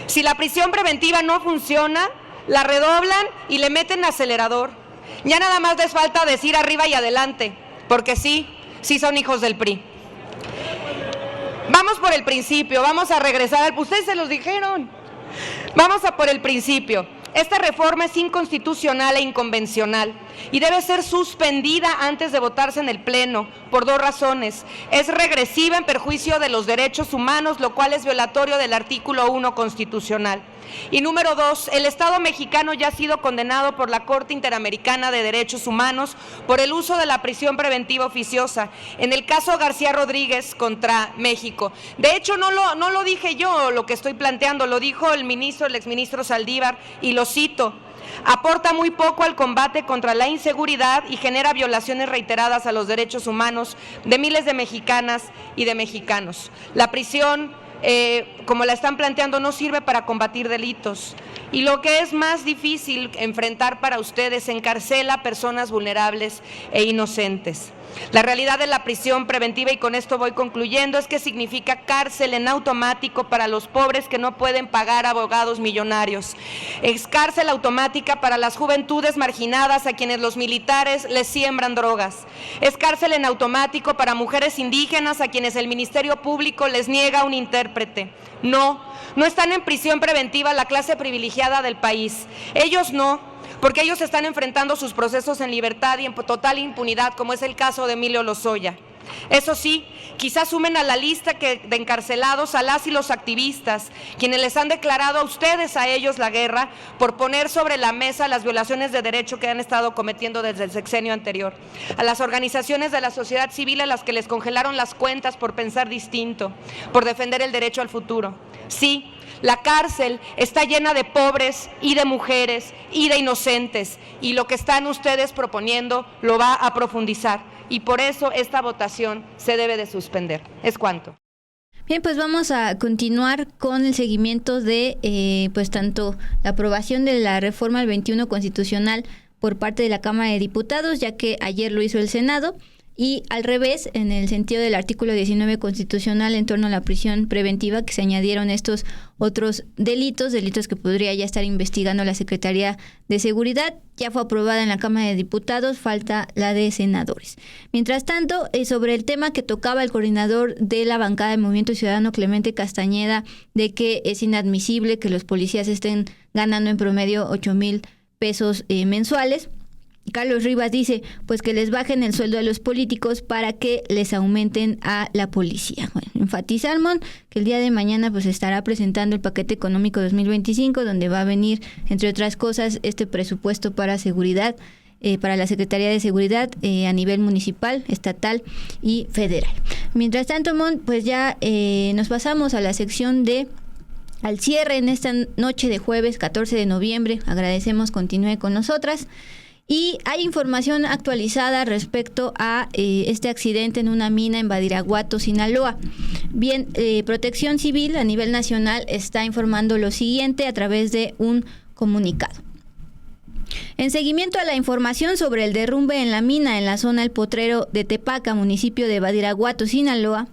Si la prisión preventiva no funciona, la redoblan y le meten acelerador. Ya nada más les falta decir arriba y adelante, porque sí son hijos del PRI. Vamos por el principio, vamos a regresar al... Ustedes se los dijeron. Vamos a por el principio. Esta reforma es inconstitucional e inconvencional y debe ser suspendida antes de votarse en el Pleno por dos razones. Es regresiva en perjuicio de los derechos humanos, lo cual es violatorio del artículo 1 constitucional. Y número 2, el Estado mexicano ya ha sido condenado por la Corte Interamericana de Derechos Humanos por el uso de la prisión preventiva oficiosa, en el caso García Rodríguez contra México. De hecho, no lo dije yo lo que estoy planteando, lo dijo el exministro Saldívar, y lo cito: aporta muy poco al combate contra la inseguridad y genera violaciones reiteradas a los derechos humanos de miles de mexicanas y de mexicanos. La prisión, como la están planteando, no sirve para combatir delitos. Y lo que es más difícil enfrentar para ustedes, encarcela a personas vulnerables e inocentes. La realidad de la prisión preventiva, y con esto voy concluyendo, es que significa cárcel en automático para los pobres que no pueden pagar abogados millonarios. Es cárcel automática para las juventudes marginadas a quienes los militares les siembran drogas. Es cárcel en automático para mujeres indígenas a quienes el Ministerio Público les niega un intérprete. No están en prisión preventiva la clase privilegiada del país. Ellos no, porque ellos están enfrentando sus procesos en libertad y en total impunidad, como es el caso de Emilio Lozoya. Eso sí, quizás sumen a la lista de encarcelados a las y los activistas, quienes les han declarado a ustedes, a ellos, la guerra por poner sobre la mesa las violaciones de derecho que han estado cometiendo desde el sexenio anterior. A las organizaciones de la sociedad civil a las que les congelaron las cuentas por pensar distinto, por defender el derecho al futuro. Sí, la cárcel está llena de pobres y de mujeres y de inocentes, y lo que están ustedes proponiendo lo va a profundizar, y por eso esta votación se debe de suspender. Es cuanto. Bien, pues vamos a continuar con el seguimiento de pues tanto la aprobación de la reforma al 21 constitucional por parte de la Cámara de Diputados, ya que ayer lo hizo el Senado, y al revés, en el sentido del artículo 19 constitucional en torno a la prisión preventiva, que se añadieron estos otros delitos que podría ya estar investigando la Secretaría de Seguridad. Ya fue aprobada en la Cámara de Diputados, falta la de senadores. Mientras tanto, sobre el tema que tocaba el coordinador de la bancada de Movimiento Ciudadano, Clemente Castañeda, de que es inadmisible que los policías estén ganando en promedio 8,000 pesos mensuales, Carlos Rivas dice pues que les bajen el sueldo a los políticos para que les aumenten a la policía. Bueno, enfatiza Armón que el día de mañana pues estará presentando el paquete económico 2025, donde va a venir, entre otras cosas, este presupuesto para seguridad, para la Secretaría de Seguridad a nivel municipal, estatal y federal. Mientras tanto, Armón, pues ya nos pasamos a la sección de al cierre en esta noche de jueves 14 de noviembre. Agradecemos continúe con nosotras. Y hay información actualizada respecto a este accidente en una mina en Badiraguato, Sinaloa. Bien, Protección Civil a nivel nacional está informando lo siguiente a través de un comunicado. En seguimiento a la información sobre el derrumbe en la mina en la zona El Potrero de Tepaca, municipio de Badiraguato, Sinaloa,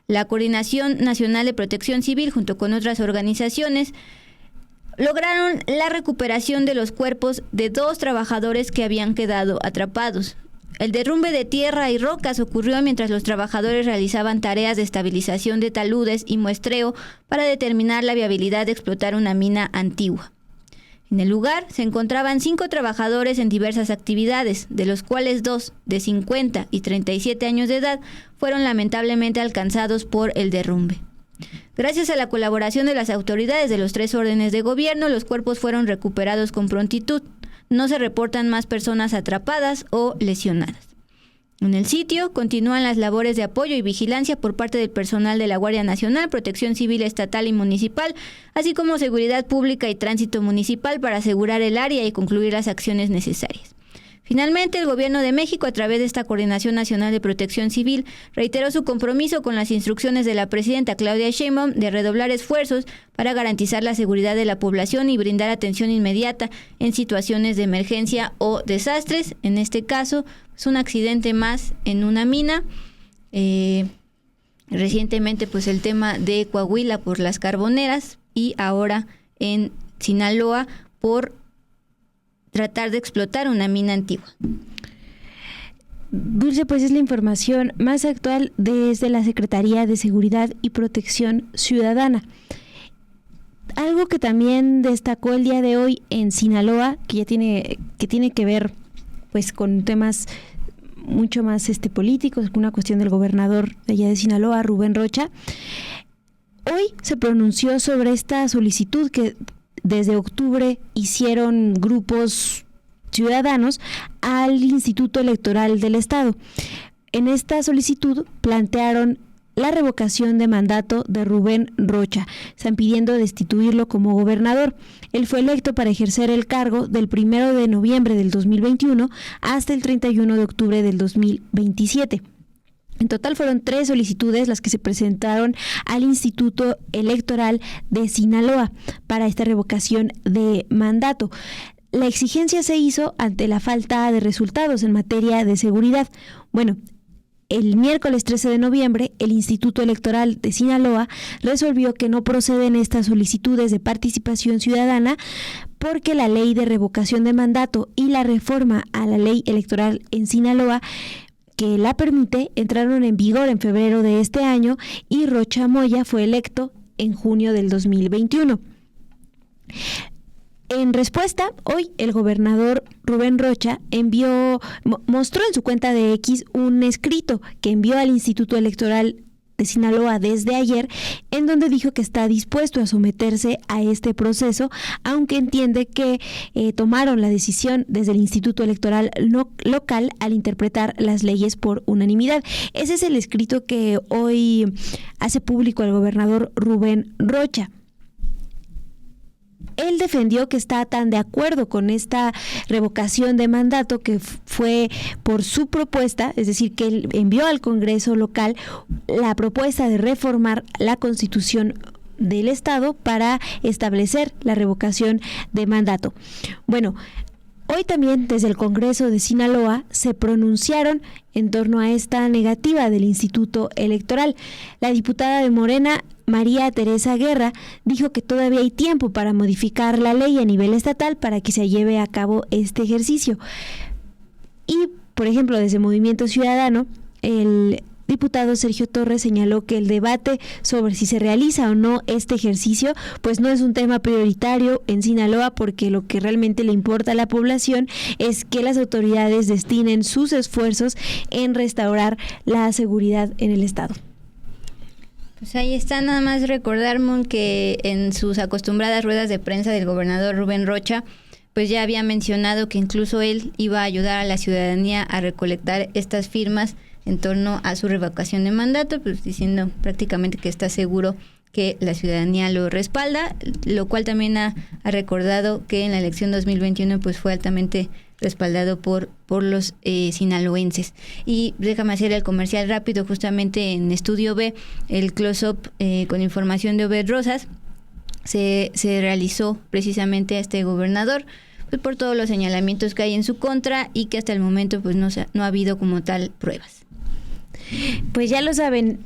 la Coordinación Nacional de Protección Civil, junto con otras organizaciones, lograron la recuperación de los cuerpos de 2 trabajadores que habían quedado atrapados. El derrumbe de tierra y rocas ocurrió mientras los trabajadores realizaban tareas de estabilización de taludes y muestreo para determinar la viabilidad de explotar una mina antigua. En el lugar se encontraban 5 trabajadores en diversas actividades, de los cuales 2 de 50 y 37 años de edad fueron lamentablemente alcanzados por el derrumbe. Gracias a la colaboración de las autoridades de los 3 órdenes de gobierno, los cuerpos fueron recuperados con prontitud. No se reportan más personas atrapadas o lesionadas. En el sitio continúan las labores de apoyo y vigilancia por parte del personal de la Guardia Nacional, Protección Civil Estatal y Municipal, así como Seguridad Pública y Tránsito Municipal para asegurar el área y concluir las acciones necesarias. Finalmente, el Gobierno de México, a través de esta Coordinación Nacional de Protección Civil, reiteró su compromiso con las instrucciones de la presidenta Claudia Sheinbaum de redoblar esfuerzos para garantizar la seguridad de la población y brindar atención inmediata en situaciones de emergencia o desastres. En este caso, es un accidente más en una mina. Recientemente, pues el tema de Coahuila por las carboneras y ahora en Sinaloa por tratar de explotar una mina antigua. Dulce, pues es la información más actual desde la Secretaría de Seguridad y Protección Ciudadana. Algo que también destacó el día de hoy en Sinaloa, que tiene que ver pues con temas mucho más políticos, con una cuestión del gobernador de allá de Sinaloa, Rubén Rocha. Hoy se pronunció sobre esta solicitud que desde octubre hicieron grupos ciudadanos al Instituto Electoral del Estado. En esta solicitud plantearon la revocación de mandato de Rubén Rocha. Están pidiendo destituirlo como gobernador. Él fue electo para ejercer el cargo del 1 de noviembre del 2021 hasta el 31 de octubre del 2027. En total fueron 3 solicitudes las que se presentaron al Instituto Electoral de Sinaloa para esta revocación de mandato. La exigencia se hizo ante la falta de resultados en materia de seguridad. Bueno, el miércoles 13 de noviembre, el Instituto Electoral de Sinaloa resolvió que no proceden estas solicitudes de participación ciudadana porque la ley de revocación de mandato y la reforma a la ley electoral en Sinaloa que la permite, entraron en vigor en febrero de este año y Rocha Moya fue electo en junio del 2021. En respuesta, hoy el gobernador Rubén Rocha mostró en su cuenta de X un escrito que envió al Instituto Electoral de Sinaloa desde ayer, en donde dijo que está dispuesto a someterse a este proceso, aunque entiende que tomaron la decisión desde el Instituto Electoral local al interpretar las leyes por unanimidad. Ese es el escrito que hoy hace público el gobernador Rubén Rocha. Él defendió que está tan de acuerdo con esta revocación de mandato que fue por su propuesta, es decir, que él envió al Congreso local la propuesta de reformar la Constitución del Estado para establecer la revocación de mandato. Bueno, hoy también desde el Congreso de Sinaloa se pronunciaron en torno a esta negativa del Instituto Electoral. La diputada de Morena, María Teresa Guerra, dijo que todavía hay tiempo para modificar la ley a nivel estatal para que se lleve a cabo este ejercicio. Y, por ejemplo, desde Movimiento Ciudadano, el diputado Sergio Torres señaló que el debate sobre si se realiza o no este ejercicio, pues no es un tema prioritario en Sinaloa, porque lo que realmente le importa a la población es que las autoridades destinen sus esfuerzos en restaurar la seguridad en el estado. Pues ahí está, nada más recordar, Mon, que en sus acostumbradas ruedas de prensa del gobernador Rubén Rocha, pues ya había mencionado que incluso él iba a ayudar a la ciudadanía a recolectar estas firmas en torno a su revocación de mandato, pues diciendo prácticamente que está seguro que la ciudadanía lo respalda, lo cual también ha recordado que en la elección 2021 pues fue altamente respaldado por los sinaloenses. Y déjame hacer el comercial rápido, justamente en Estudio B, el close-up con información de Obed Rosas se realizó precisamente a este gobernador, pues por todos los señalamientos que hay en su contra y que hasta el momento pues no ha habido como tal pruebas. Pues ya lo saben,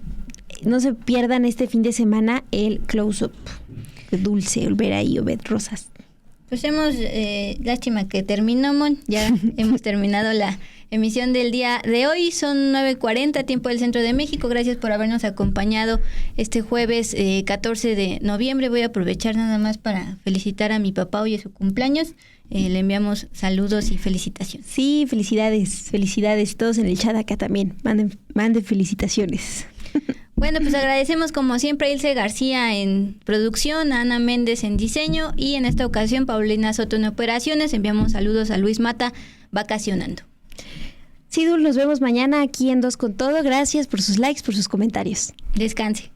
no se pierdan este fin de semana el close-up. Dulce, volver ahí, Obed Rosas. Pues lástima que terminó, Mon, ya hemos terminado emisión del día de hoy. Son 9:40, tiempo del Centro de México. Gracias por habernos acompañado este jueves 14 de noviembre. Voy a aprovechar nada más para felicitar a mi papá, hoy es su cumpleaños. Le enviamos saludos y felicitaciones. Sí, felicidades todos en el chat acá también. Manden felicitaciones. Bueno, pues agradecemos como siempre a Ilse García en producción, a Ana Méndez en diseño y en esta ocasión Paulina Soto en operaciones. Enviamos saludos a Luis Mata vacacionando. Sí, Dul, nos vemos mañana aquí en Dos con Todo. Gracias por sus likes, por sus comentarios. Descanse.